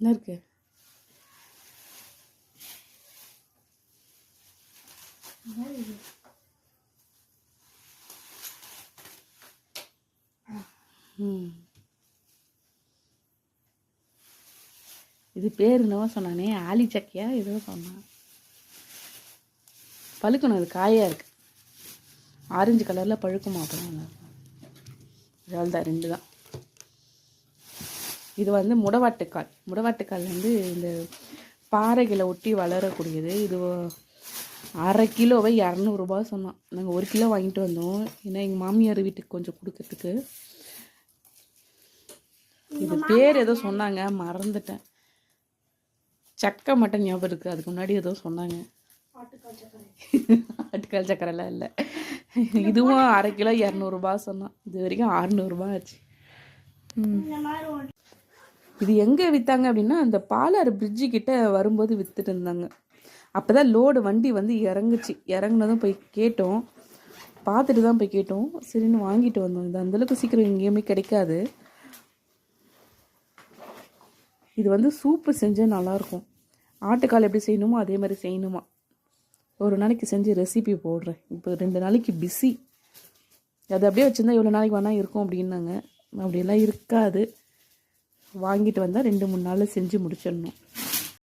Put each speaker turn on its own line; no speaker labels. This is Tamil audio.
என்ன இருக்கு? இது பேர் என்னவோ சொன்னானே, ஆலி சக்கையா ஏதோ சொன்னான். பழுக்கணும், அது காயாக இருக்கு. ஆரஞ்சு கலரில் பழுக்குமா? அப்புறம் தான் 2 தான். இது வந்து முடவாட்டுக்கால். முடவாட்டுக்கால் வந்து இந்த பாறைகளை ஒட்டி வளரக்கூடியது. இது 1/2 கிலோவை 200 சொன்னோம். நாங்கள் 1 கிலோ வாங்கிட்டு வந்தோம். ஏன்னா எங்கள் மாமியார் வீட்டுக்கு கொஞ்சம் கொடுக்கறதுக்கு. இது பேர் ஏதோ சொன்னாங்க, மறந்துட்டேன். சக்கை மட்டும் ஞாபகம் இருக்குது. அதுக்கு முன்னாடி ஏதோ சொன்னாங்க. ஆட்டுக்கால் சக்கரைலாம் இல்லை. இதுவும் 1/2 கிலோ 200 சொன்னோம். இது வரைக்கும் 600 ஆச்சு. இது எங்கே விற்றாங்க அப்படின்னா, அந்த பாலாறு பிரிட்ஜு கிட்ட வரும்போது விற்றுட்டு இருந்தாங்க. அப்போ தான் லோடு வண்டி வந்து இறங்குச்சு. இறங்குனதும் போய் கேட்டோம், பார்த்துட்டு தான் போய் கேட்டோம். சரின்னு வாங்கிட்டு வந்தோம். இது அந்தளவுக்கு சீக்கிரம் எங்கேயுமே கிடைக்காது. இது வந்து சூப்பு செஞ்சால் நல்லாயிருக்கும். ஆட்டுக்கால் எப்படி செய்யணுமோ அதே மாதிரி செய்யணுமா. ஒரு நாளைக்கு செஞ்சு ரெசிபி போடுறேன். இப்போ 2 நாளைக்கு பிஸி. அது அப்படியே வச்சுருந்தா எவ்வளோ நாளைக்கு வேணால் இருக்கும் அப்படின்னாங்க. அப்படியெல்லாம் இருக்காது. வாங்கிட்டு வந்தால் 2-3 நாளில் செஞ்சு முடிச்சிடணும்.